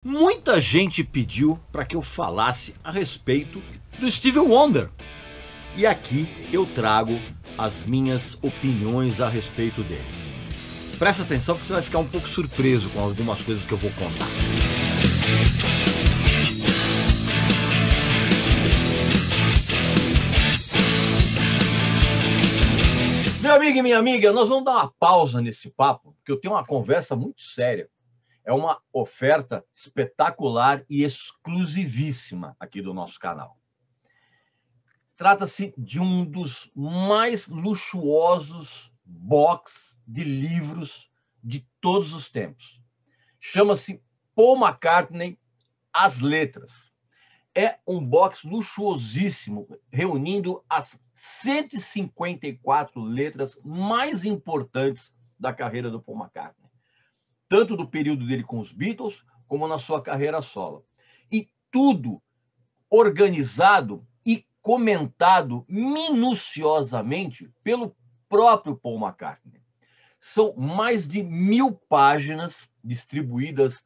Muita gente pediu para que eu falasse a respeito do Stevie Wonder. E aqui eu trago as minhas opiniões a respeito dele. Presta atenção que você vai ficar um pouco surpreso com algumas coisas que eu vou contar. Meu amigo e minha amiga, nós vamos dar uma pausa nesse papo, porque eu tenho uma conversa muito séria. É uma oferta espetacular e exclusivíssima aqui do nosso canal. Trata-se de um dos mais luxuosos box de livros de todos os tempos. Chama-se Paul McCartney, As Letras. É um box luxuosíssimo, reunindo as 154 letras mais importantes da carreira do Paul McCartney, tanto do período dele com os Beatles, como na sua carreira solo. E tudo organizado e comentado minuciosamente pelo próprio Paul McCartney. São mais de 1000 páginas distribuídas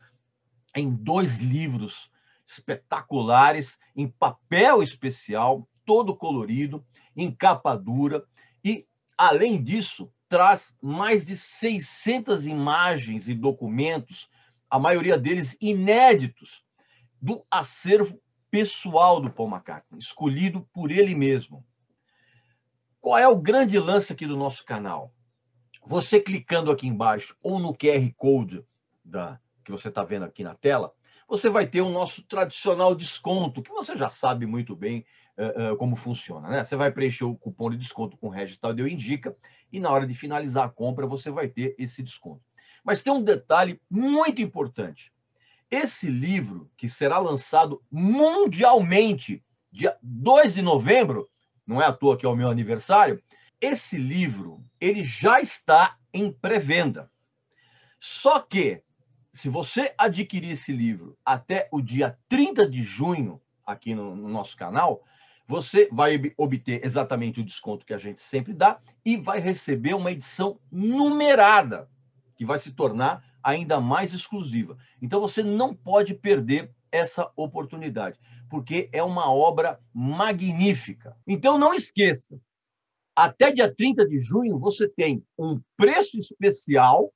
em 2 livros espetaculares, em papel especial, todo colorido, em capa dura, e, além disso, traz mais de 600 imagens e documentos, a maioria deles inéditos, do acervo pessoal do Paul McCartney, escolhido por ele mesmo. Qual é o grande lance aqui do nosso canal? Você clicando aqui embaixo ou no QR Code que você está vendo aqui na tela, você vai ter o nosso tradicional desconto, que você já sabe muito bem como funciona, né? Você vai preencher o cupom de desconto com o Regis Tadeu Indica e na hora de finalizar a compra você vai ter esse desconto. Mas tem um detalhe muito importante. Esse livro, que será lançado mundialmente, dia 2 de novembro, não é à toa que é o meu aniversário, esse livro ele já está em pré-venda. Só que, se você adquirir esse livro até o dia 30 de junho, aqui no nosso canal, você vai obter exatamente o desconto que a gente sempre dá e vai receber uma edição numerada, que vai se tornar ainda mais exclusiva. Então, você não pode perder essa oportunidade, porque é uma obra magnífica. Então, não esqueça, até dia 30 de junho, você tem um preço especial,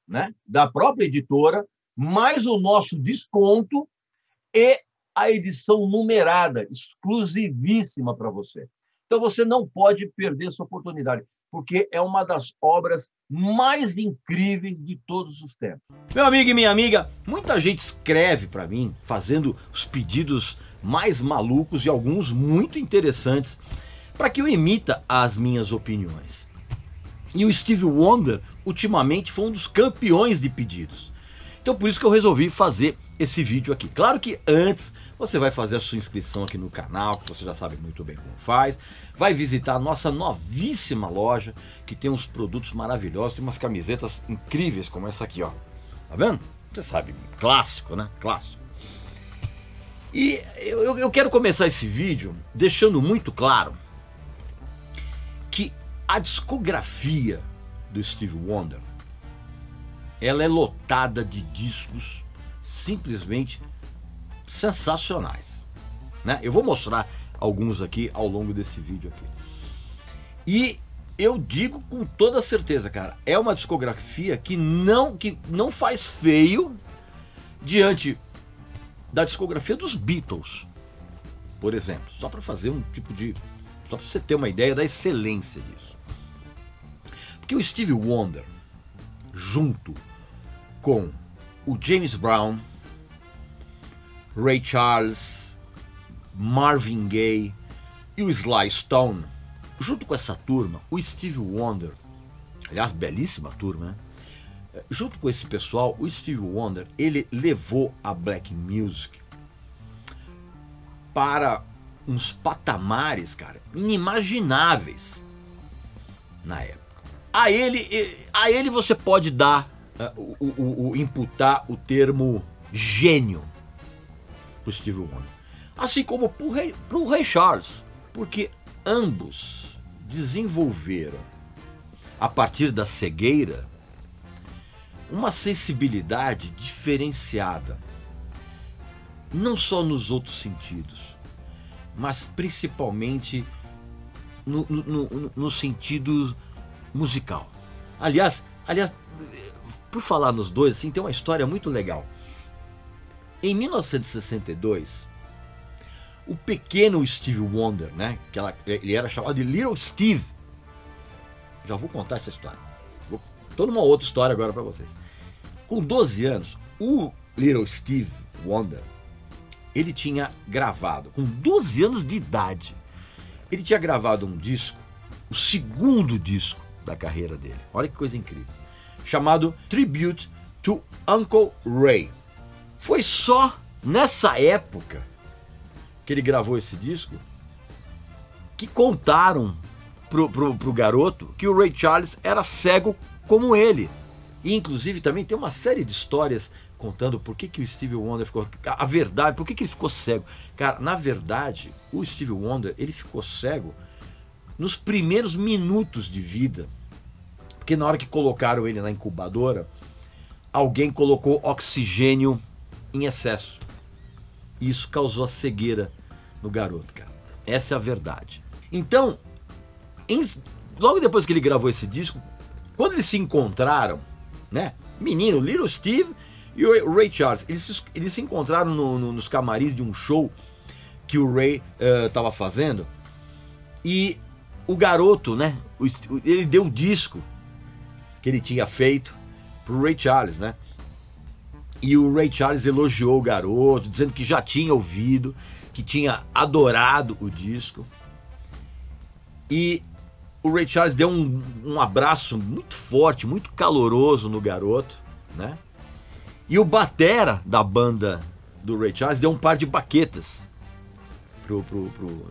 né, da própria editora, mais o nosso desconto e a edição numerada, exclusivíssima para você. Então, você não pode perder essa oportunidade, porque é uma das obras mais incríveis de todos os tempos. Meu amigo e minha amiga, muita gente escreve para mim, fazendo os pedidos mais malucos e alguns muito interessantes, para que eu emita as minhas opiniões. E o Stevie Wonder, ultimamente, foi um dos campeões de pedidos. Então, por isso que eu resolvi fazer esse vídeo aqui. Claro que antes você vai fazer a sua inscrição aqui no canal, que você já sabe muito bem como faz. Vai visitar a nossa novíssima loja, que tem uns produtos maravilhosos, tem umas camisetas incríveis como essa aqui, ó. Tá vendo? Você sabe, clássico, né? Clássico. E eu quero começar esse vídeo deixando muito claro que a discografia do Stevie Wonder, ela é lotada de discos simplesmente sensacionais, né? Eu vou mostrar alguns aqui ao longo desse vídeo aqui. E eu digo com toda certeza, cara, é uma discografia que não faz feio diante da discografia dos Beatles, por exemplo. Só para fazer um tipo de... Só para você ter uma ideia da excelência disso. Porque o Stevie Wonder, junto com o James Brown, Ray Charles, Marvin Gaye e o Sly Stone, junto com essa turma, o Stevie Wonder, aliás, belíssima turma, né? Junto com esse pessoal, o Stevie Wonder, ele levou a black music para uns patamares, cara, inimagináveis na época. A ele você pode dar, imputar o termo gênio para o Stevie Wonder, assim como para o Ray Charles, porque ambos desenvolveram, a partir da cegueira, uma sensibilidade diferenciada não só nos outros sentidos, mas principalmente no sentido musical. Aliás, por falar nos dois, assim, tem uma história muito legal. Em 1962, o pequeno Stevie Wonder, né, ele era chamado de Little Steve. Já vou contar essa história. Vou toda uma outra história agora para vocês. Com 12 anos, o Little Steve Wonder, ele tinha gravado, com 12 anos de idade, ele tinha gravado um disco, o segundo disco da carreira dele. Olha que coisa incrível. Chamado Tribute to Uncle Ray. Foi só nessa época que ele gravou esse disco que contaram pro garoto que o Ray Charles era cego como ele. E inclusive também tem uma série de histórias contando por que o Stevie Wonder ficou... A verdade, por que ele ficou cego. Cara, na verdade, o Stevie Wonder, ele ficou cego nos primeiros minutos de vida. Porque na hora que colocaram ele na incubadora, alguém colocou oxigênio em excesso. E isso causou a cegueira no garoto, cara. Essa é a verdade. Então, logo depois que ele gravou esse disco, quando eles se encontraram, né? Menino, Little Steve e o Ray Charles, eles se encontraram nos camarins de um show que o Ray estava fazendo. E o garoto, né? Ele deu o disco que ele tinha feito pro Ray Charles, né? E o Ray Charles elogiou o garoto, dizendo que já tinha ouvido, que tinha adorado o disco. E o Ray Charles deu um abraço muito forte, muito caloroso no garoto, né? E o batera da banda do Ray Charles deu um par de baquetas pro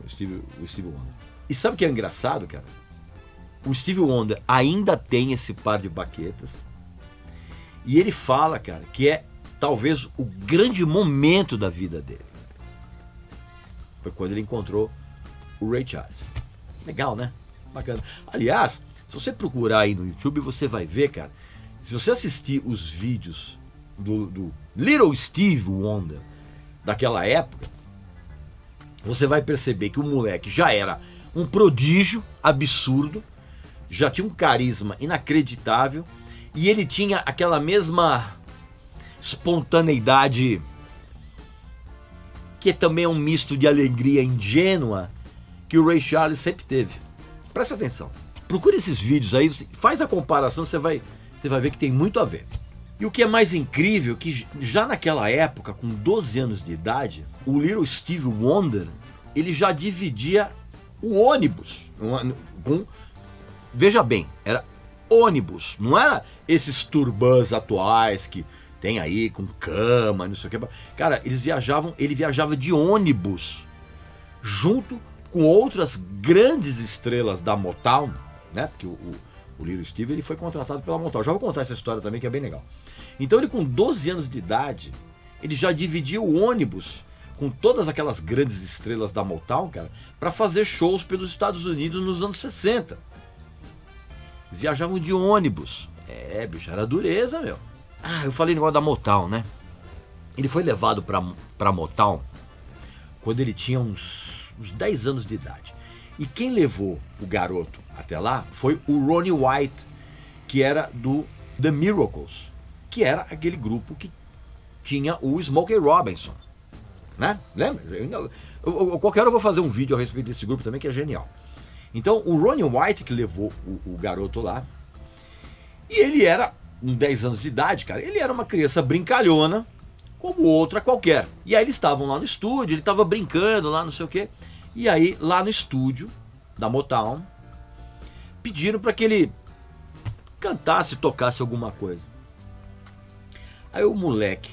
Stevie Wonder. E sabe o que é engraçado, cara? O Stevie Wonder ainda tem esse par de baquetas. E ele fala, cara, que é talvez o grande momento da vida dele. Foi quando ele encontrou o Ray Charles. Legal, né? Bacana. Aliás, se você procurar aí no YouTube, você vai ver, cara, se você assistir os vídeos do Little Steve Wonder daquela época, você vai perceber que o moleque já era um prodígio absurdo, já tinha um carisma inacreditável e ele tinha aquela mesma espontaneidade que também é um misto de alegria ingênua que o Ray Charles sempre teve. Presta atenção. Procure esses vídeos aí, faz a comparação, você vai ver que tem muito a ver. E o que é mais incrível é que já naquela época, com 12 anos de idade, o Little Steve Wonder, ele já dividia o ônibus veja bem, era ônibus, não era esses turbãs atuais que tem aí com cama, não sei o que. Cara, ele viajava de ônibus junto com outras grandes estrelas da Motown, né? Porque o Little Steve, ele foi contratado pela Motown. Já vou contar essa história também, que é bem legal. Então ele, com 12 anos de idade, ele já dividia o ônibus com todas aquelas grandes estrelas da Motown, cara, para fazer shows pelos Estados Unidos nos anos 60. Eles viajavam de ônibus. Bicho, era dureza, meu. Eu falei no negócio da Motown, né? Ele foi levado pra Motown quando ele tinha uns 10 anos de idade. E quem levou o garoto até lá foi o Ronnie White, que era do The Miracles, que era aquele grupo que tinha o Smokey Robinson, né? Lembra? Qualquer hora eu vou fazer um vídeo a respeito desse grupo também, que é genial. Então o Ronnie White que levou o garoto lá, e ele era, com 10 anos de idade, cara, ele era uma criança brincalhona, como outra qualquer. E aí eles estavam lá no estúdio, ele estava brincando lá, não sei o quê. E aí, lá no estúdio da Motown, pediram para que ele cantasse, tocasse alguma coisa. Aí o moleque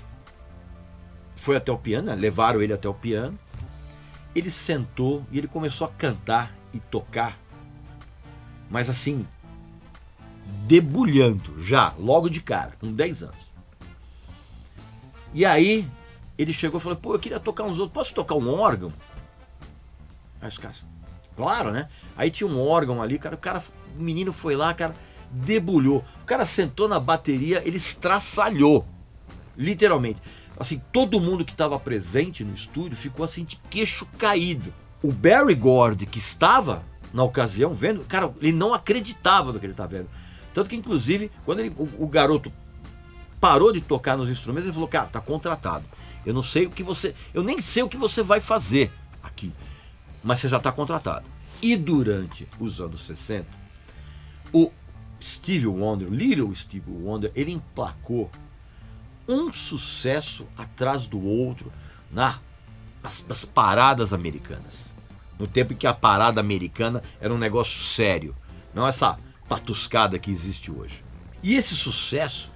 foi até o piano, né? Levaram ele até o piano. Ele sentou e ele começou a cantar e tocar, mas assim, debulhando já, logo de cara, com 10 anos. E aí, ele chegou e falou, eu queria tocar uns outros, posso tocar um órgão? Aí os caras, claro, né? Aí tinha um órgão ali, cara, o menino foi lá, cara, debulhou. O cara sentou na bateria, ele estraçalhou. literalmente. Assim, todo mundo que estava presente no estúdio ficou assim de queixo caído. O Berry Gordy, que estava na ocasião vendo, cara, ele não acreditava no que ele estava vendo. Tanto que, inclusive, quando o garoto parou de tocar nos instrumentos, ele falou, cara, tá contratado. Eu não sei o que você... Eu nem sei o que você vai fazer aqui, mas você já está contratado. E durante os anos 60, o Stevie Wonder, Little Stevie Wonder, ele emplacou um sucesso atrás do outro nas paradas americanas. No tempo em que a parada americana era um negócio sério, não essa patuscada que existe hoje. E esse sucesso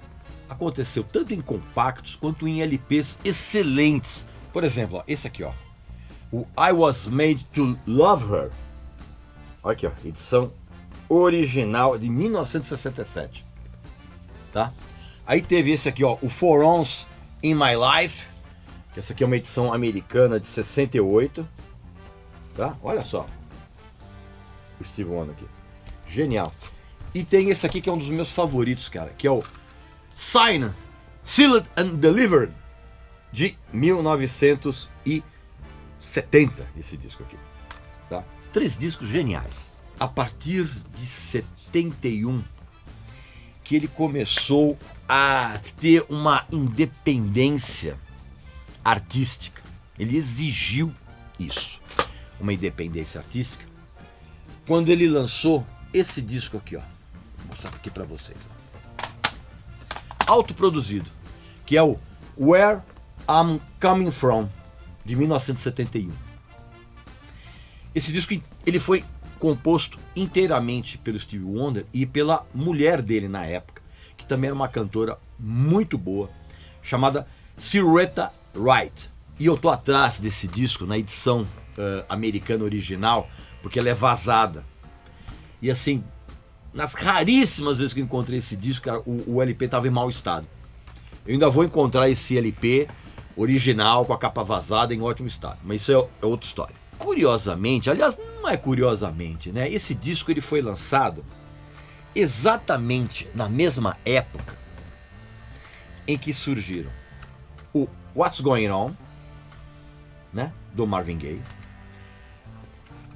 aconteceu tanto em compactos quanto em LPs excelentes. Por exemplo, ó, esse aqui, ó, o I Was Made to Love Her. Olha aqui, ó, edição original de 1967, tá? Aí teve esse aqui, ó, o For Ons in My Life, que essa aqui é uma edição americana de 68, tá? Olha só, o Steve Wonder aqui, genial. E tem esse aqui que é um dos meus favoritos, cara, que é o Signed, Sealed and Delivered, de 1970, esse disco aqui, tá? 3 discos geniais. A partir de 71, que ele começou a ter uma independência artística. Ele exigiu isso, uma independência artística, quando ele lançou esse disco aqui, ó. Vou mostrar aqui para vocês. Autoproduzido, que é o Where I'm Coming From, de 1971. Esse disco ele foi composto inteiramente pelo Stevie Wonder e pela mulher dele na época, que também era uma cantora muito boa, chamada Silvetta Wright. E eu tô atrás desse disco na edição americana original, porque ela é vazada. E assim, nas raríssimas vezes que eu encontrei esse disco, cara, o LP estava em mau estado. Eu ainda vou encontrar esse LP original com a capa vazada em ótimo estado, mas isso é outra história. Curiosamente, aliás, não é curiosamente, né? Esse disco ele foi lançado exatamente na mesma época em que surgiram o What's Going On, né, do Marvin Gaye,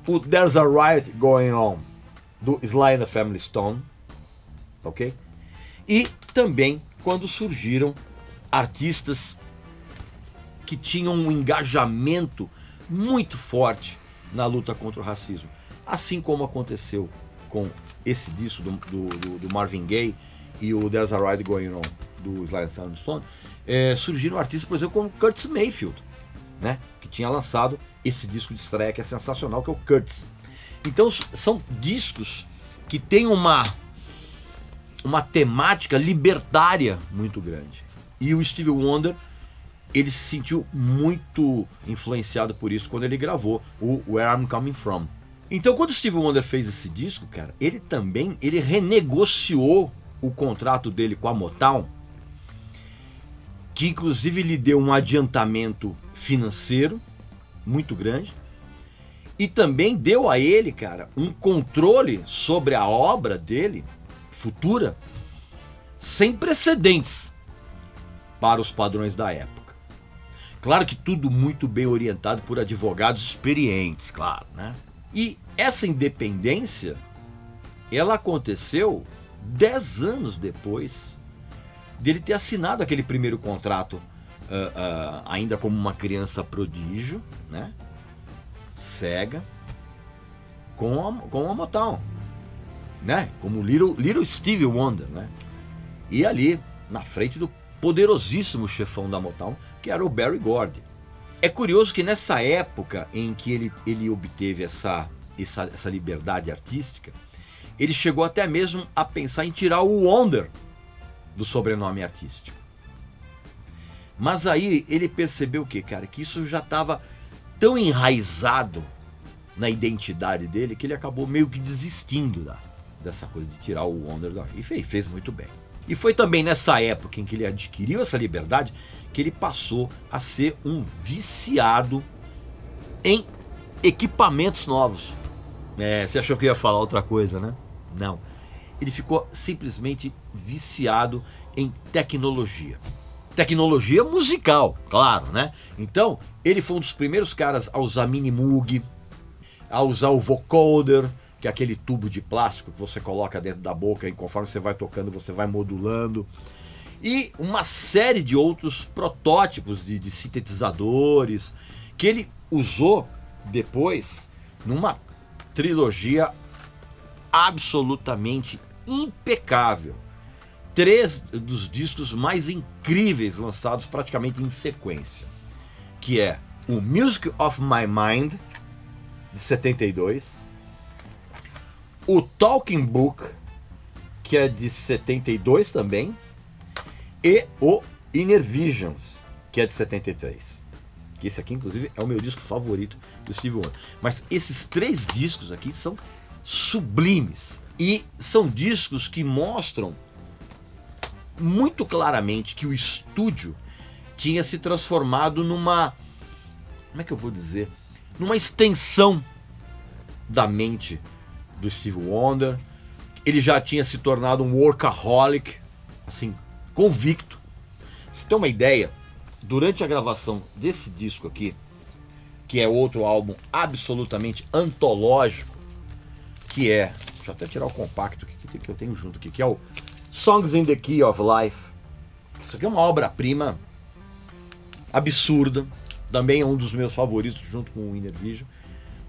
o There's a Riot Going On, do Sly and the Family Stone, ok? E também quando surgiram artistas que tinham um engajamento muito forte na luta contra o racismo, assim como aconteceu com esse disco do Marvin Gaye e o There's a Riot Going On do Sly and the Family Stone. Surgiram artistas, por exemplo, como Curtis Mayfield, né, que tinha lançado esse disco de estreia que é sensacional, que é o Curtis. Então são discos que têm uma temática libertária muito grande. E o Stevie Wonder, ele se sentiu muito influenciado por isso quando ele gravou o Where I'm Coming From. Então, quando o Stevie Wonder fez esse disco, cara, ele renegociou o contrato dele com a Motown, que inclusive lhe deu um adiantamento financeiro muito grande, e também deu a ele, cara, um controle sobre a obra dele futura sem precedentes para os padrões da época. Claro que tudo muito bem orientado por advogados experientes, claro, né? E essa independência, ela aconteceu 10 anos depois dele ter assinado aquele primeiro contrato, ainda como uma criança prodígio, né? Cega, com a Motown, né? Como Little Stevie Wonder, né? E ali, na frente do poderosíssimo chefão da Motown, que era o Berry Gordy. É curioso que nessa época em que ele obteve essa liberdade artística, ele chegou até mesmo a pensar em tirar o Wonder do sobrenome artístico. Mas aí ele percebeu o quê, cara? Que isso já estava tão enraizado na identidade dele que ele acabou meio que desistindo dessa coisa de tirar o Wonder da... E fez muito bem. E foi também nessa época em que ele adquiriu essa liberdade que ele passou a ser um viciado em equipamentos novos. Você achou que eu ia falar outra coisa, né? Não. Ele ficou simplesmente viciado em tecnologia. tecnologia musical, claro, né? Então, ele foi um dos primeiros caras a usar Minimoog, a usar o vocoder, que é aquele tubo de plástico que você coloca dentro da boca e conforme você vai tocando, você vai modulando. E uma série de outros protótipos de sintetizadores que ele usou depois numa trilogia absolutamente impecável. 3 dos discos mais incríveis lançados praticamente em sequência, que é o Music of My Mind, de 72, o Talking Book, que é de 72 também, e o Inner Visions, que é de 73. Que esse aqui, inclusive, é o meu disco favorito do Stevie Wonder. Mas esses 3 discos aqui são sublimes. E são discos que mostram muito claramente que o estúdio tinha se transformado numa... Como é que eu vou dizer? Numa extensão da mente do Stevie Wonder. Ele já tinha se tornado um workaholic, assim, convicto. Pra você ter uma ideia, durante a gravação desse disco aqui, que é outro álbum absolutamente antológico, que é... Deixa eu até tirar o compacto que eu tenho junto aqui, que é o Songs in the Key of Life. Isso aqui é uma obra-prima absurda. Também é um dos meus favoritos, junto com o Inner Vision.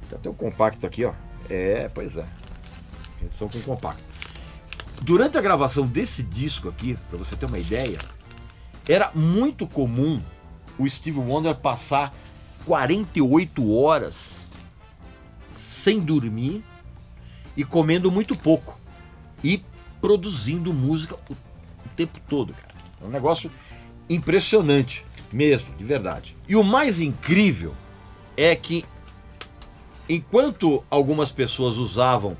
Tem até o compacto aqui, ó. Pois é. Edição com compacto. Durante a gravação desse disco aqui, para você ter uma ideia, era muito comum o Stevie Wonder passar 48 horas sem dormir e comendo muito pouco e produzindo música o tempo todo, cara. É um negócio impressionante mesmo, de verdade. E o mais incrível é que enquanto algumas pessoas usavam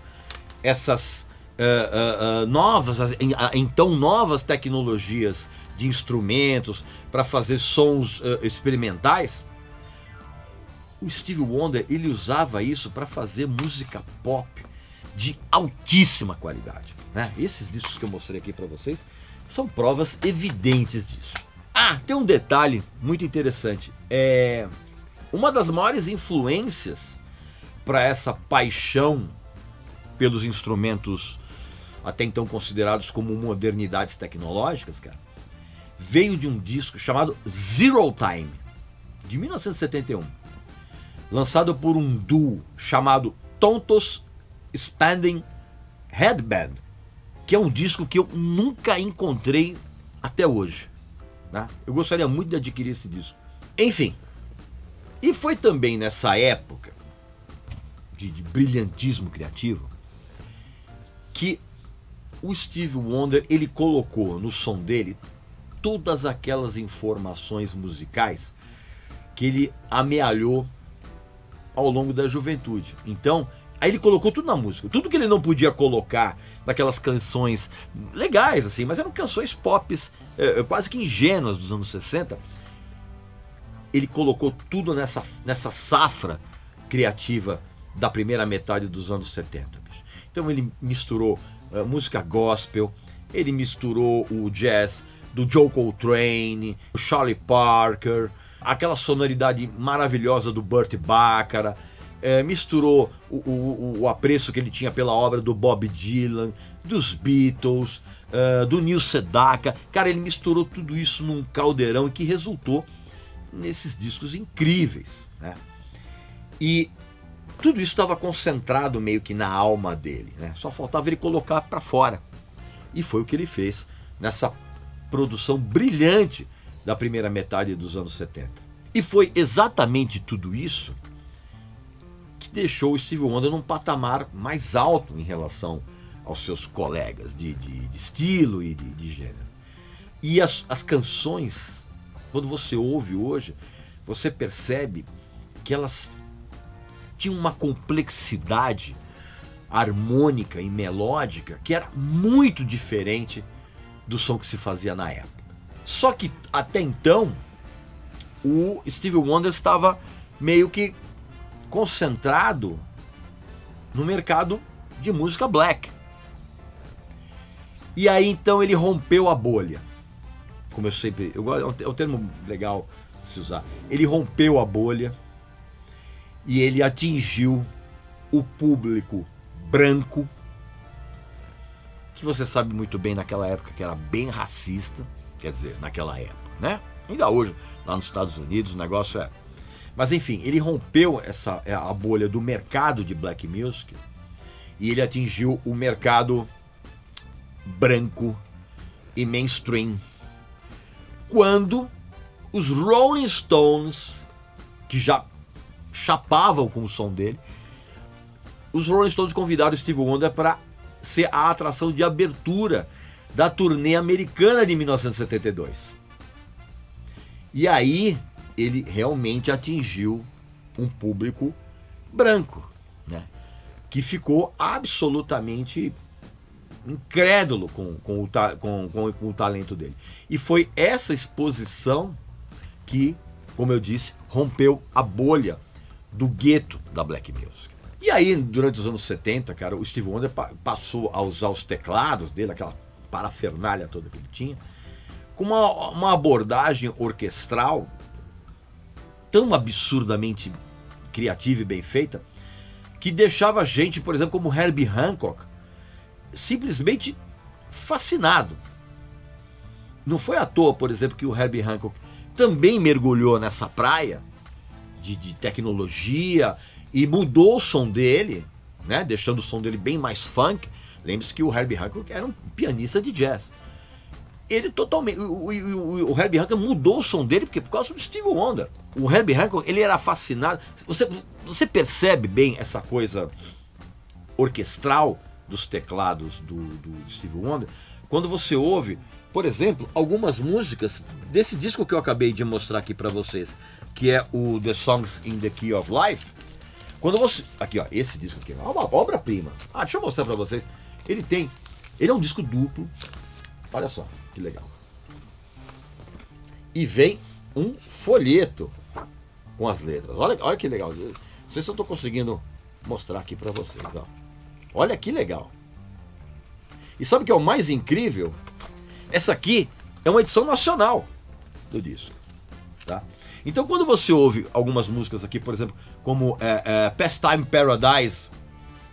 essas novas tecnologias de instrumentos para fazer sons experimentais, o Stevie Wonder, ele usava isso para fazer música pop de altíssima qualidade, né? Esses discos que eu mostrei aqui para vocês são provas evidentes disso. Ah, tem um detalhe muito interessante. Uma das maiores influências para essa paixão pelos instrumentos até então considerados como modernidades tecnológicas, cara, veio de um disco chamado Zero Time, de 1971, lançado por um duo chamado Tonto's Expanding Headband, que é um disco que eu nunca encontrei até hoje, né? Eu gostaria muito de adquirir esse disco. Enfim, e foi também nessa época de brilhantismo criativo que o Stevie Wonder, ele colocou no som dele todas aquelas informações musicais que ele amealhou ao longo da juventude. Então, aí ele colocou tudo na música. Tudo que ele não podia colocar naquelas canções legais, assim, mas eram canções pop quase que ingênuas dos anos 60. Ele colocou tudo nessa safra criativa da primeira metade dos anos 70. Então ele misturou música gospel, ele misturou o jazz do Joe Coltrane, o Charlie Parker, aquela sonoridade maravilhosa do Burt Bacharach, misturou o apreço que ele tinha pela obra do Bob Dylan, dos Beatles, do Neil Sedaka. Cara, ele misturou tudo isso num caldeirão que resultou nesses discos incríveis, né? E tudo isso estava concentrado meio que na alma dele, né? Só faltava ele colocar para fora. E foi o que ele fez nessa produção brilhante da primeira metade dos anos 70. E foi exatamente tudo isso que deixou o Stevie Wonder num patamar mais alto em relação aos seus colegas de estilo e de gênero. E as canções, quando você ouve hoje, você percebe que elas tinham uma complexidade harmônica e melódica que era muito diferente do som que se fazia na época. Só que até então o Stevie Wonder estava meio que concentrado no mercado de música black. E aí então ele rompeu a bolha. como eu sempre, é um termo legal de se usar. Ele rompeu a bolha e ele atingiu o público branco, que você sabe muito bem naquela época que era bem racista, quer dizer, naquela época, né? Ainda hoje, lá nos Estados Unidos, o negócio é... Mas enfim, ele rompeu a bolha do mercado de black music e ele atingiu o mercado branco e mainstream. Quando os Rolling Stones, que já chapavam com o som dele, os Rolling Stones convidaram o Stevie Wonder para ser a atração de abertura da turnê americana de 1972. E aí ele realmente atingiu um público branco, né? Que ficou absolutamente incrédulo com o talento dele. E foi essa exposição que, como eu disse, rompeu a bolha do gueto da black music. E aí, durante os anos 70, cara, o Stevie Wonder passou a usar os teclados dele, aquela parafernália toda que ele tinha, com uma abordagem orquestral tão absurdamente criativa e bem feita, que deixava gente, por exemplo, como Herbie Hancock, simplesmente fascinado. Não foi à toa, por exemplo, que o Herbie Hancock também mergulhou nessa praia de tecnologia e mudou o som dele, né, deixando o som dele bem mais funk. Lembre-se que o Herbie Hancock era um pianista de jazz. Ele totalmente... O Herbie Hancock mudou o som dele por causa do Stevie Wonder. O Herbie Hancock, ele era fascinado. Você percebe bem essa coisa orquestral dos teclados do Stevie Wonder quando você ouve, por exemplo, algumas músicas desse disco que eu acabei de mostrar aqui para vocês, que é o The Songs in the Key of Life. Quando você... Aqui, ó, esse disco aqui é uma obra-prima. Deixa eu mostrar para vocês. Ele é um disco duplo. Olha só, que legal. E vem um folheto com as letras. Olha que legal. Não sei se eu estou conseguindo mostrar aqui para vocês. Ó. Olha que legal. E sabe o que é o mais incrível? Essa aqui é uma edição nacional do disco. Tá? Então quando você ouve algumas músicas aqui, por exemplo, como Pastime Paradise,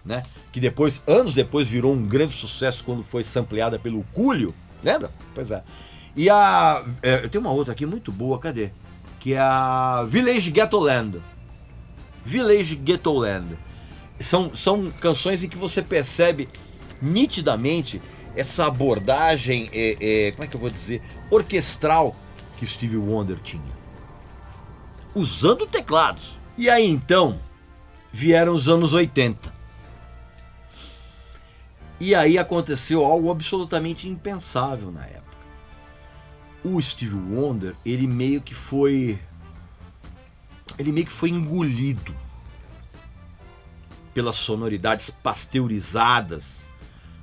né? Que depois, anos depois, virou um grande sucesso quando foi sampleada pelo Coolio, lembra? Pois é. E eu tenho uma outra aqui muito boa, cadê? Que é a Village Ghettoland. Village Ghettoland. São canções em que você percebe nitidamente essa abordagem, como é que eu vou dizer, orquestral que Stevie Wonder tinha, usando teclados. E aí então vieram os anos 80. E aí aconteceu algo absolutamente impensável na época. O Stevie Wonder, ele meio que foi engolido pelas sonoridades pasteurizadas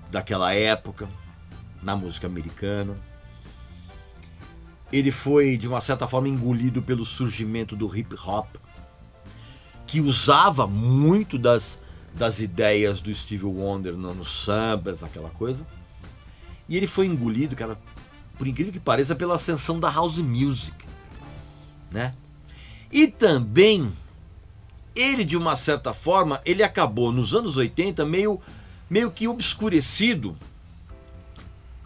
daquela época na música americana. Ele foi, de uma certa forma, engolido pelo surgimento do hip hop, que usava muito das ideias do Stevie Wonder nos samplers, aquela coisa. E ele foi engolido, cara, por incrível que pareça, pela ascensão da house music, né? E também ele, de uma certa forma, ele acabou nos anos 80 meio que obscurecido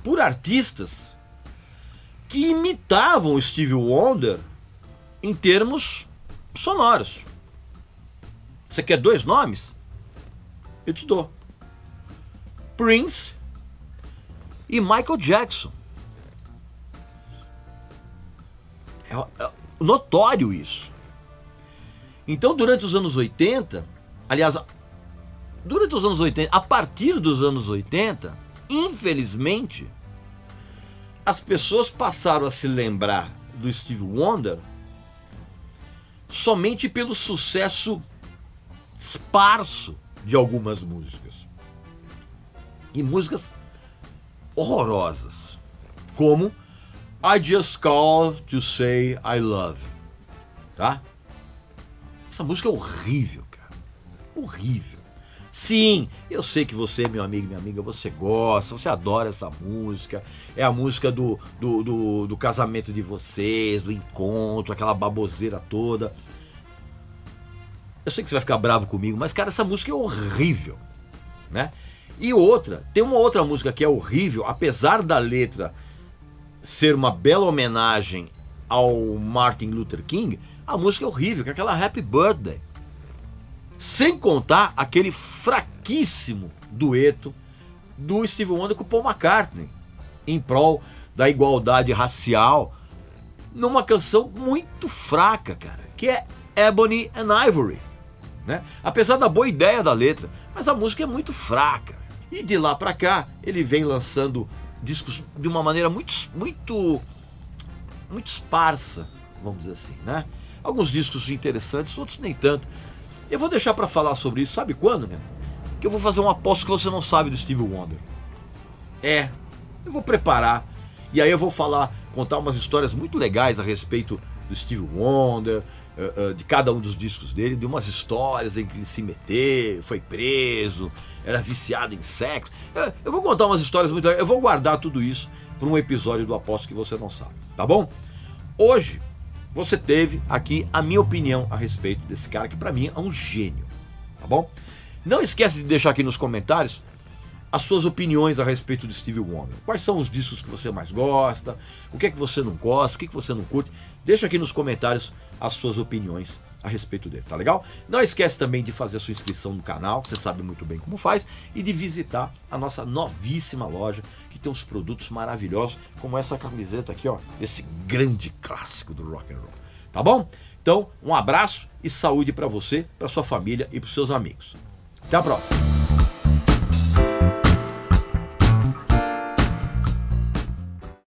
por artistas que imitavam o Stevie Wonder em termos sonoros. Você quer 2 nomes? Eu te dou. Prince e Michael Jackson. É notório isso. Então, durante os anos 80, aliás, durante os anos 80, a partir dos anos 80, infelizmente, as pessoas passaram a se lembrar do Stevie Wonder somente pelo sucesso esparso de algumas músicas. E músicas horrorosas, como I Just Called to Say I Love You, tá? Essa música é horrível, cara. Horrível. Sim, eu sei que você, meu amigo e minha amiga, você gosta, você adora essa música. É a música do casamento de vocês, do encontro, aquela baboseira toda. Eu sei que você vai ficar bravo comigo, mas, cara, essa música é horrível, né? E outra, tem uma outra música que é horrível, apesar da letra ser uma bela homenagem ao Martin Luther King, a música é horrível, que é aquela Happy Birthday. Sem contar aquele fraquíssimo dueto do Stevie Wonder com o Paul McCartney, em prol da igualdade racial, numa canção muito fraca, cara, que é Ebony and Ivory, né? Apesar da boa ideia da letra, mas a música é muito fraca. E de lá pra cá, ele vem lançando discos de uma maneira muito esparsa, vamos dizer assim, né? Alguns discos interessantes, outros nem tanto. Eu vou deixar pra falar sobre isso, sabe quando, né? Que eu vou fazer uma aposta que você não sabe do Stevie Wonder. Eu vou preparar, e aí eu vou contar umas histórias muito legais a respeito do Stevie Wonder, de cada um dos discos dele, de umas histórias em que ele se meteu, foi preso, era viciado em sexo. Eu vou contar umas histórias muito legais, eu vou guardar tudo isso para um episódio do Aposto que você não sabe, tá bom? Hoje você teve aqui a minha opinião a respeito desse cara, que para mim é um gênio, tá bom? Não esquece de deixar aqui nos comentários as suas opiniões a respeito do Stevie Wonder. Quais são os discos que você mais gosta, o que é que você não gosta, o que é que você não curte. Deixa aqui nos comentários as suas opiniões a respeito dele, tá legal? Não esquece também de fazer a sua inscrição no canal, que você sabe muito bem como faz, e de visitar a nossa novíssima loja, que tem uns produtos maravilhosos, como essa camiseta aqui, ó, esse grande clássico do rock and roll, tá bom? Então, um abraço e saúde para você, para sua família e para os seus amigos. Até a próxima!